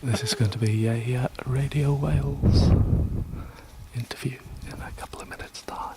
This is going to be a Radio Wales interview in a couple of minutes' time.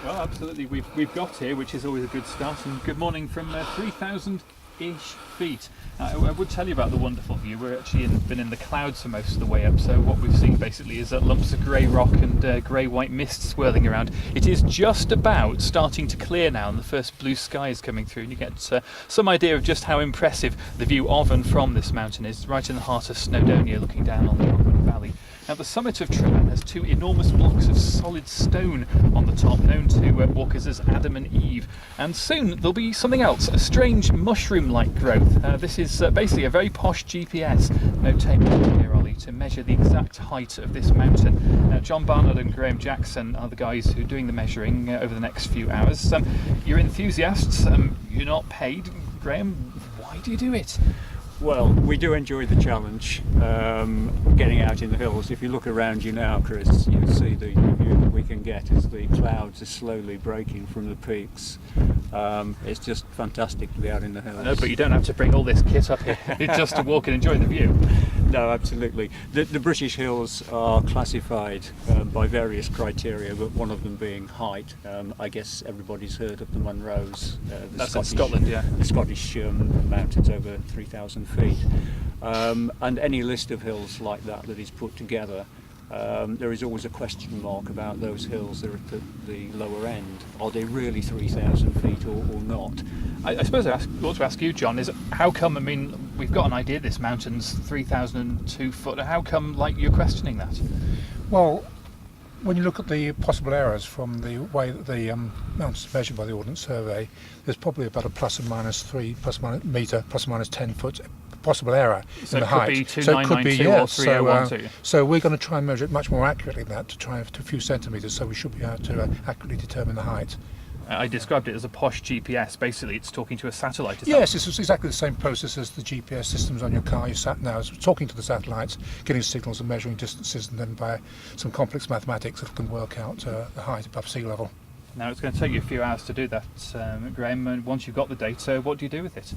Well, absolutely. We've got here, which is always a good start. And good morning from 3,000-ish feet. I would tell you about the wonderful view. We're actually been in the clouds for most of the way up, so what we've seen basically is lumps of grey rock and grey-white mist swirling around. It is just about starting to clear now, and the first blue sky is coming through, and you get some idea of just how impressive the view of and from this mountain is, right in the heart of Snowdonia, looking down on the valley. Now, the summit of Tryfan has two enormous blocks of solid stone on the top, known to walkers as Adam and Eve. And soon there'll be something else, a strange mushroom-like growth. This is basically a very posh GPS. No tape here, Ollie, to measure the exact height of this mountain. John Barnard and Graham Jackson are the guys who are doing the measuring over the next few hours. You're enthusiasts, you're not paid. Graham, why do you do it? Well, we do enjoy the challenge, getting out in the hills. If you look around you now, Chris, you'll see the view that we can get as the clouds are slowly breaking from the peaks. It's just fantastic to be out in the hills. No, but you don't have to bring all this kit up here just to walk and enjoy the view. No, absolutely. The British Hills are classified by various criteria, but one of them being height. I guess everybody's heard of the Munros. That's in Scotland, yeah. The Scottish mountains over 3,000 feet. And any list of hills like that is put together, there is always a question mark about those hills that are at the lower end. Are they really 3,000 feet or not? I suppose I ought to ask you, John, is how come, I mean, we've got an idea this mountain's 3,002 foot, how come, you're questioning that? Well, when you look at the possible errors from the way that the mountains are measured by the Ordnance Survey, there's probably about a plus or minus 3, plus or minus metre, plus or minus 10 foot possible error in the height. So it could be 2992 or 3012. So we're going to try and measure it much more accurately than that, to try to a few centimetres, so we should be able to accurately determine the height. I described it as a posh GPS. Basically, it's talking to a satellite. Yes, it's exactly the same process as the GPS systems on your car. Your sat nav is talking to the satellites, getting signals and measuring distances, and then by some complex mathematics it can work out the height above sea level. Now, it's going to take you a few hours to do that, Graham. And once you've got the data, what do you do with it?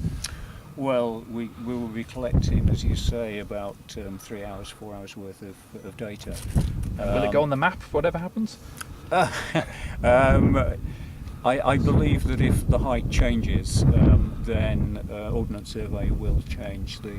Well, we will be collecting, as you say, about 3 hours, 4 hours worth of data. Will it go on the map, whatever happens? I believe that if the height changes, then Ordnance Survey will change the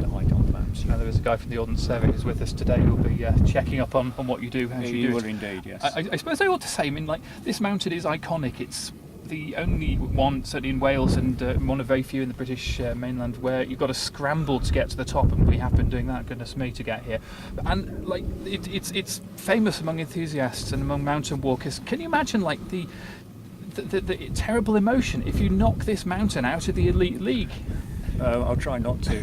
height on the maps. Now, there is a guy from the Ordnance Survey who's with us today who'll be checking up on what you do, how you do it. He will indeed, yes. I suppose I ought to say, I mean, this mountain is iconic. It's the only one, certainly in Wales, and one of very few in the British mainland, where you've got to scramble to get to the top, and we have been doing that, goodness me, to get here. And it's famous among enthusiasts and among mountain walkers. Can you imagine the terrible emotion if you knock this mountain out of the elite league? I'll try not to.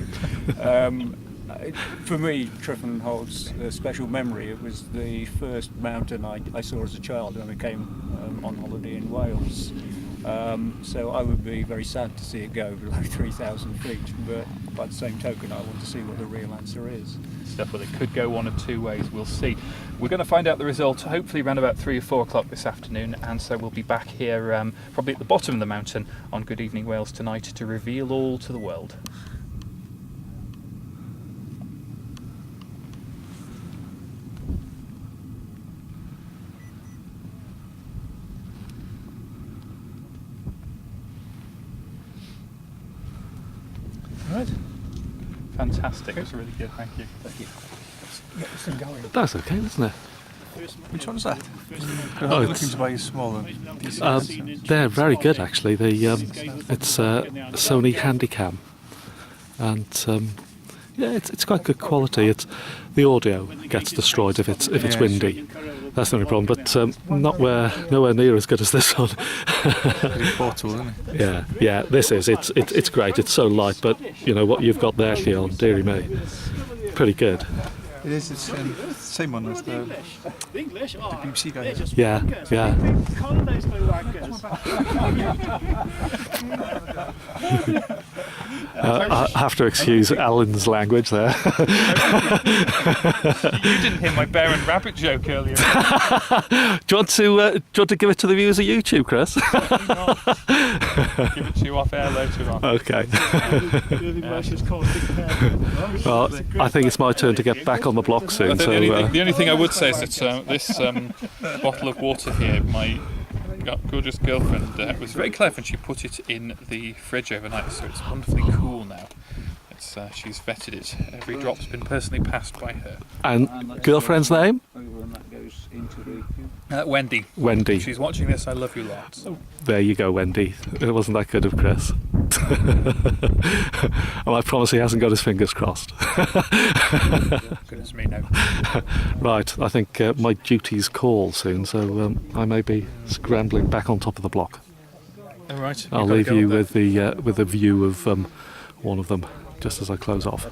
For me, Tryfan holds a special memory. It was the first mountain I saw as a child when I came on holiday in Wales. So I would be very sad to see it go below 3,000 feet, but by the same token I want to see what the real answer is. Stuff, well, it could go one of two ways, we'll see. We're going to find out the result hopefully around about 3 or 4 o'clock this afternoon, and so we'll be back here probably at the bottom of the mountain on Good Evening Wales tonight to reveal all to the world. Right. Fantastic, that's really good, thank you. Thank you. Let's get this thing going. That's okay, isn't it? Which one's that? Oh, Looking to buy a smaller. They're very good, actually. It's a Sony Handycam, and yeah, it's quite good quality. It's the audio gets destroyed if it's windy. That's the only problem, but nowhere near as good as this one. Pretty portable, isn't it? Yeah. This is it's great. It's so light, but you know what you've got there, Keon, dearie me, pretty good. It is. It's Same one as the English? Oh, BBC guy. Yeah, yeah. Holidays blue wankers. I have to excuse Alan's language there. You didn't hear my bear and rabbit joke earlier. Do you want to give it to the viewers of YouTube, Chris? Give it to you off air later on. Okay. Well, I think it's my turn to get back on the block I soon. think So the only thing I would say is that this bottle of water here, my gorgeous girlfriend was very clever and she put it in the fridge overnight, so it's wonderfully cool now. She's vetted it. Every drop's been personally passed by her. and girlfriend's name? Wendy. Wendy. If she's watching this, I love you lots. There you go, Wendy. It wasn't that good of Chris. And I promise he hasn't got his fingers crossed. Goodness me, no. Right, I think my duty's call soon, so I may be scrambling back on top of the block. All right. I'll leave you with the view of one of them just as I close off.